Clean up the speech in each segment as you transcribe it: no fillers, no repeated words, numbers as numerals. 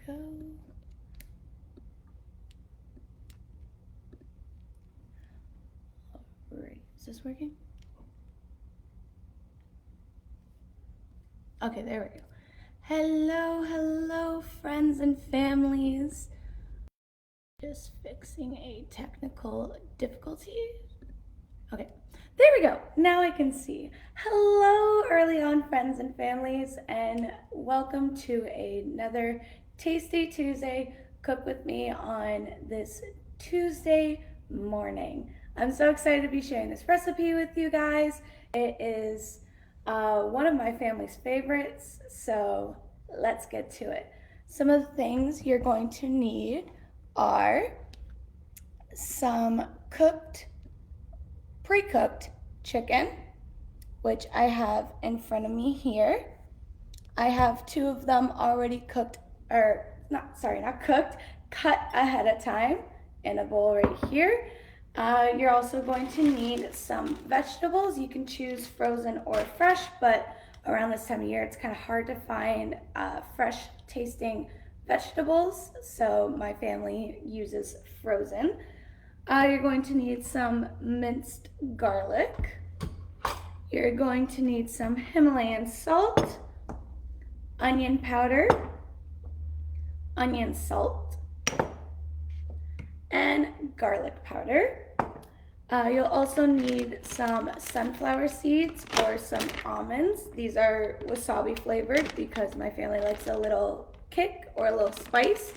go. Alright, is this working? Okay, there we go. Hello, friends and families. Just fixing a technical difficulty. Okay, there we go. Now I can see. Hello, early on friends and families, and welcome to another Tasty Tuesday. Cook with me on this Tuesday morning. I'm so excited to be sharing this recipe with you guys. It is one of my family's favorites, so let's get to it. Some of the things you're going to need are some pre-cooked chicken, which I have in front of me here. I have 2 of them already cooked, or not cooked, cut ahead of time in a bowl right here. You're also going to need some vegetables. You can choose frozen or fresh, but around this time of year, it's kind of hard to find fresh tasting vegetables, so my family uses frozen. You're going to need some minced garlic. You're going to need some Himalayan salt, onion powder, onion salt, and garlic powder. You'll also need some sunflower seeds or some almonds. These are wasabi flavored because my family likes a little kick or a little spice.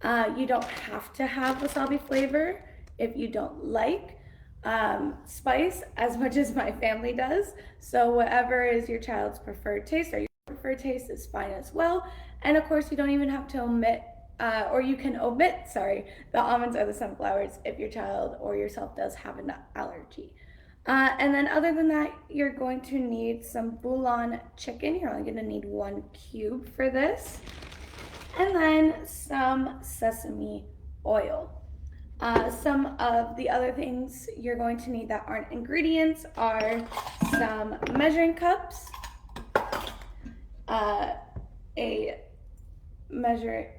You don't have to have wasabi flavor if you don't like spice as much as my family does. So whatever is your child's preferred taste or your preferred taste is fine as well. And of course, you don't even have to omit or you can omit, the almonds or the sunflowers if your child or yourself does have a nut allergy. And then other than that, you're going to need some Bouillon chicken. You're only gonna need 1 cube for this. And then some sesame oil. Some of the other things you're going to need that aren't ingredients are some measuring cups,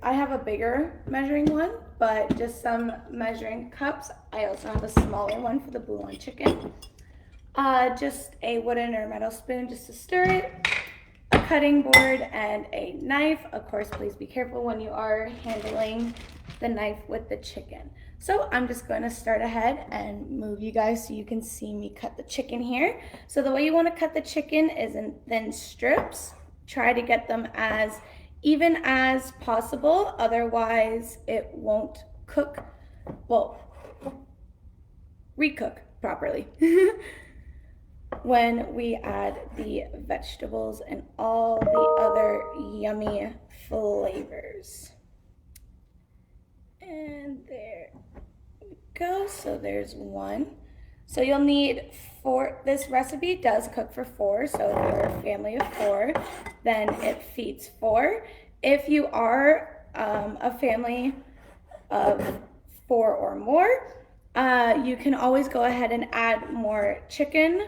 I have a bigger measuring one, but just some measuring cups. I also have a smaller one for the Bouillon chicken. Just a wooden or metal spoon just to stir it, a cutting board, and a knife. Of course, please be careful when you are handling the knife with the chicken. So I'm just going to start ahead and move you guys so you can see me cut the chicken here. So the way you want to cut the chicken is in thin strips. Try to get them as even as possible, otherwise it won't recook properly when we add the vegetables and all the other yummy flavors. And there we go, so there's 1. So you'll need 4, this recipe does cook for 4, so if you're a family of 4, then it feeds 4. If you are a family of 4 or more, you can always go ahead and add more chicken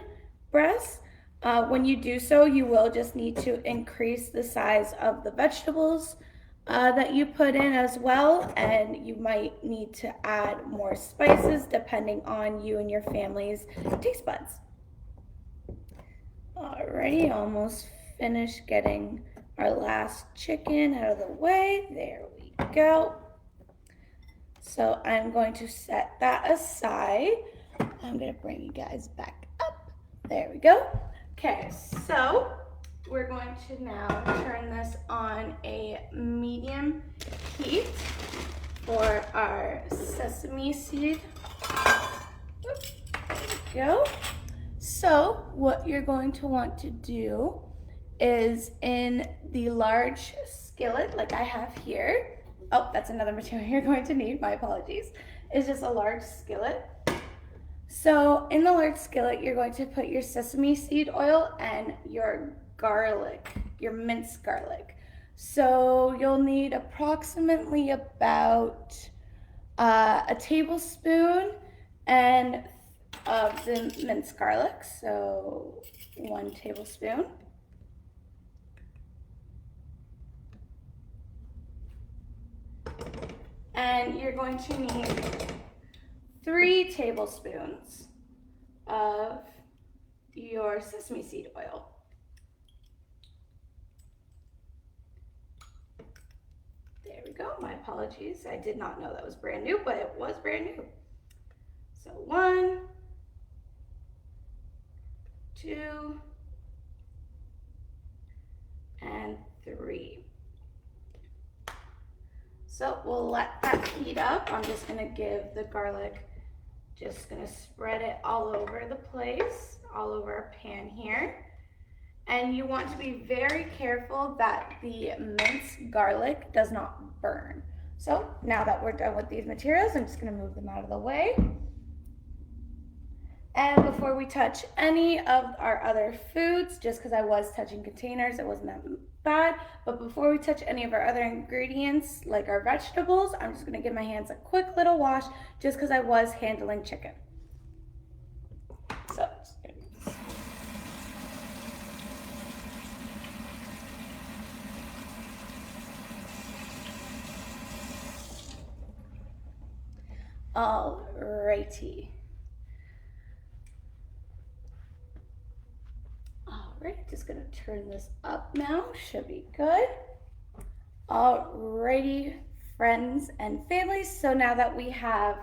breasts. When you do so, you will just need to increase the size of the vegetables that you put in as well, and you might need to add more spices depending on you and your family's taste buds. Alrighty, almost finished getting our last chicken out of the way. There we go. So I'm going to set that aside. I'm going to bring you guys back up. There we go. Okay, so we're going to now turn this on a medium heat for our sesame seed. Oops, there we go. So what you're going to want to do is in the large skillet like I have here. Oh, that's another material you're going to need, my apologies. It's just a large skillet. So in the large skillet, you're going to put your sesame seed oil and your garlic, your minced garlic. So you'll need approximately about a tablespoon and of the minced garlic. So 1 tablespoon. And you're going to need 3 tablespoons of your sesame seed oil. There we go. My apologies. I did not know that was brand new, but it was brand new. So 1, 2, and 3. So we'll let that heat up. I'm just gonna give the garlic, just gonna spread it all over the place, all over our pan here. And you want to be very careful that the minced garlic does not burn. So now that we're done with these materials, I'm just gonna move them out of the way. And before we touch any of our other foods, just because I was touching containers, it wasn't that bad, but before we touch any of our other ingredients, like our vegetables, I'm just gonna give my hands a quick little wash, just because I was handling chicken. So, alrighty. Alright, just gonna turn this up now, should be good. Alrighty, friends and families, so now that we have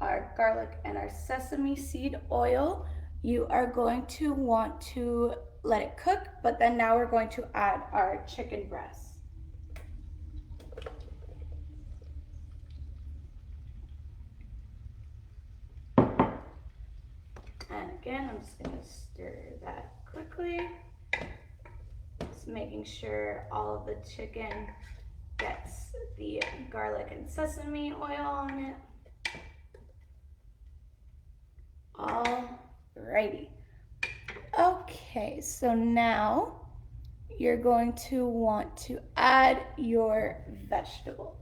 our garlic and our sesame seed oil, you are going to want to let it cook, but then now we're going to add our chicken breast. And again, I'm just gonna stir that quickly. Just making sure all of the chicken gets the garlic and sesame oil on it. Alrighty. Okay, so now you're going to want to add your vegetables.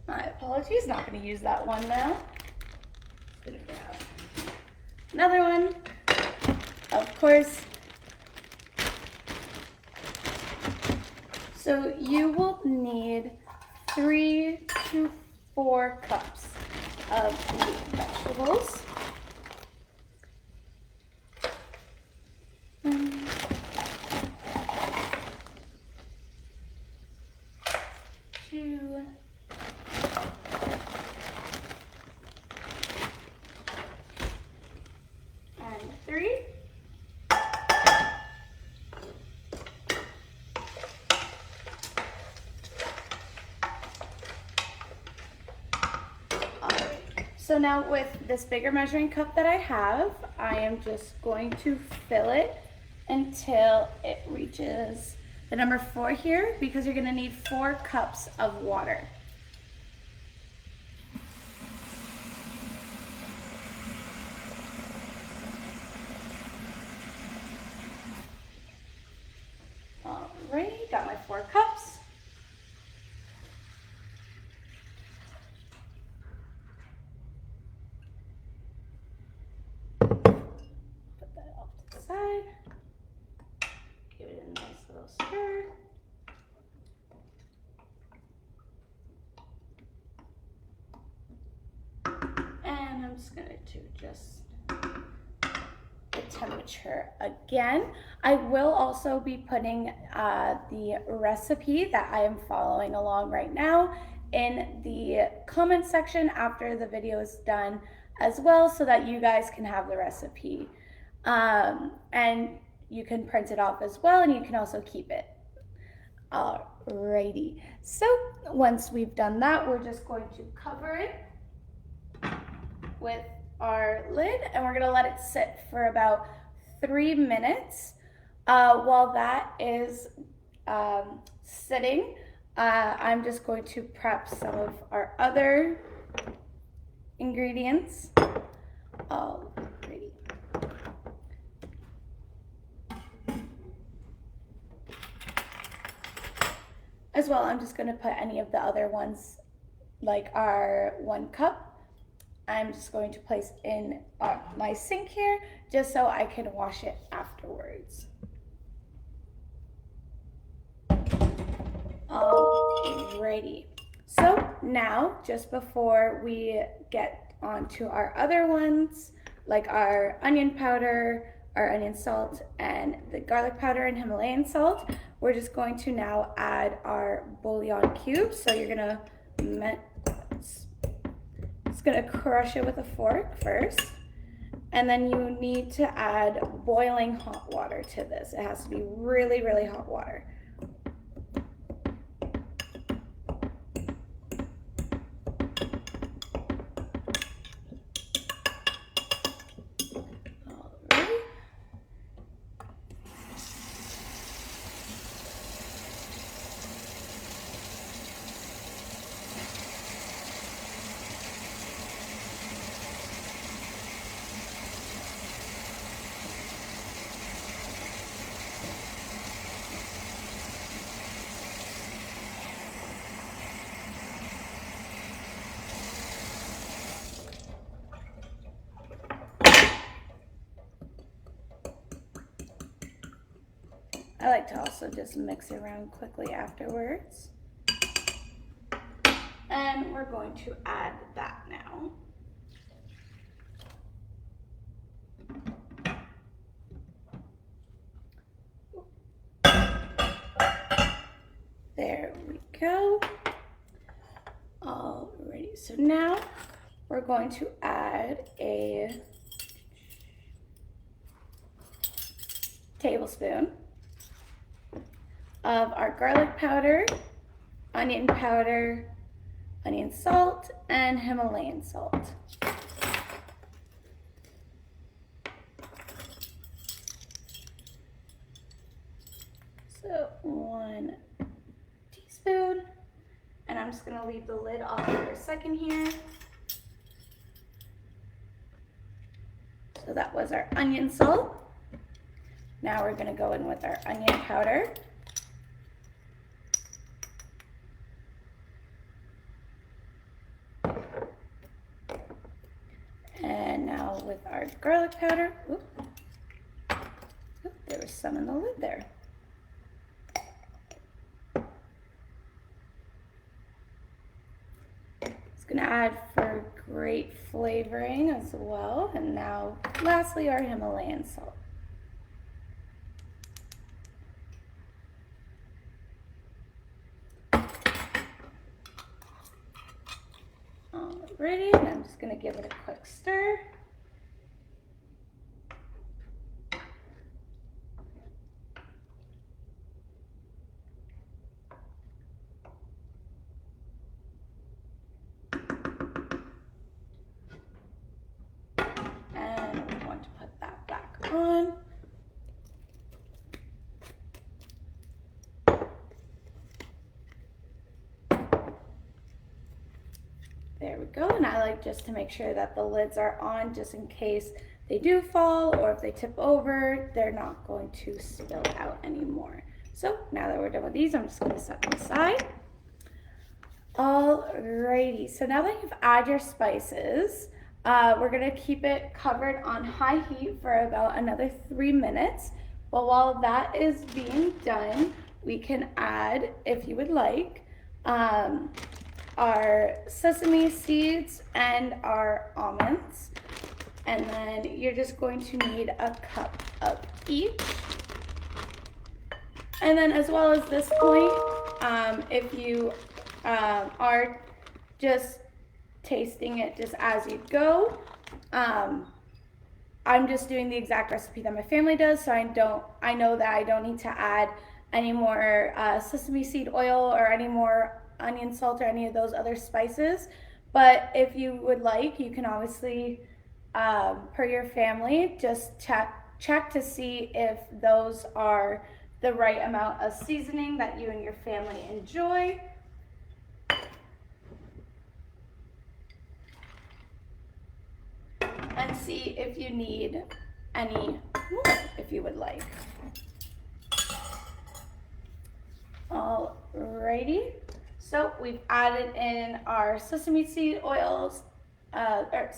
My apologies, not going to use that one now. Gonna grab another one. Of course. So you will need 3 to 4 cups of the vegetables. Two. And 3. So now with this bigger measuring cup that I have, I am just going to fill it until it reaches the number 4 here, because you're going to need 4 cups of water. Alright, got my 4 cups. Side. Give it a nice little stir. And I'm just going to adjust the temperature again. I will also be putting the recipe that I am following along right now in the comment section after the video is done as well, so that you guys can have the recipe. And you can print it off as well, and you can also keep it. Alrighty, so once we've done that, we're just going to cover it with our lid, and we're gonna let it sit for about 3 minutes. While that is sitting, I'm just going to prep some of our other ingredients. Alrighty. As well, I'm just going to put any of the other ones, like our 1 cup. I'm just going to place in my sink here, just so I can wash it afterwards. Alrighty. So now, just before we get onto our other ones, like our onion powder, our onion salt, and the garlic powder and Himalayan salt, we're just going to now add our bouillon cubes. So you're gonna crush it with a fork first. And then you need to add boiling hot water to this. It has to be really, really hot water. I like to also just mix it around quickly afterwards. And we're going to add that now. There we go. Alrighty, so now we're going to add a tablespoon of our garlic powder, onion salt, and Himalayan salt. So 1 teaspoon, and I'm just gonna leave the lid off for a second here. So that was our onion salt. Now we're gonna go in with our onion powder. And now with our garlic powder, there was some in the lid there. It's gonna add for great flavoring as well. And now lastly, our Himalayan salt. Alrighty, and I'm just gonna give it a quick stir. And we're going to put that back on. There we go, and I like just to make sure that the lids are on just in case they do fall or if they tip over, they're not going to spill out anymore. So now that we're done with these, I'm just going to set them aside. Alrighty, so now that you've added your spices, we're going to keep it covered on high heat for about another 3 minutes. But while that is being done, we can add, if you would like, our sesame seeds and our almonds, and then you're just going to need a cup of each. And then as well as this point, if you are just tasting it just as you go, I'm just doing the exact recipe that my family does, so I know that I don't need to add any more sesame seed oil or any more onion salt or any of those other spices. But if you would like, you can obviously, per your family, just check to see if those are the right amount of seasoning that you and your family enjoy. And see if you need any more, if you would like. Alrighty. So we've added in our sesame seed oils, or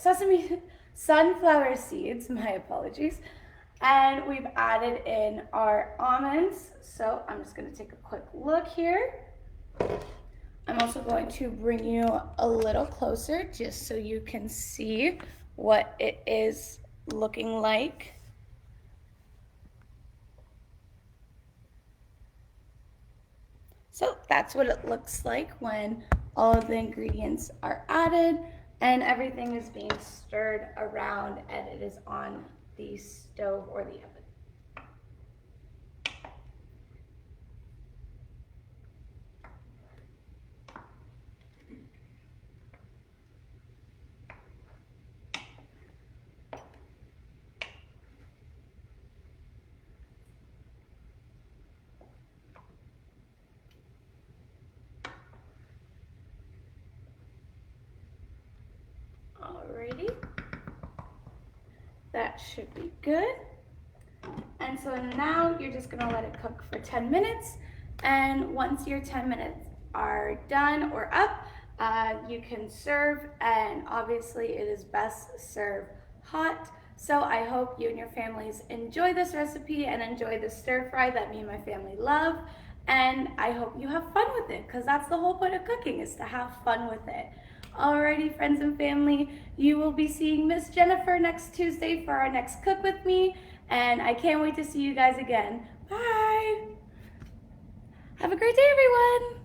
sunflower seeds, my apologies. And we've added in our almonds. So I'm just gonna take a quick look here. I'm also going to bring you a little closer just so you can see what it is looking like. So that's what it looks like when all of the ingredients are added and everything is being stirred around and it is on the stove or the oven. Alrighty, that should be good. And so now you're just gonna let it cook for 10 minutes. And once your 10 minutes are done or up, you can serve, and obviously it is best served hot. So I hope you and your families enjoy this recipe and enjoy the stir fry that me and my family love. And I hope you have fun with it, because that's the whole point of cooking, is to have fun with it. Alrighty, friends and family, you will be seeing Miss Jennifer next Tuesday for our next Cook With Me, and I can't wait to see you guys again. Bye! Have a great day, everyone!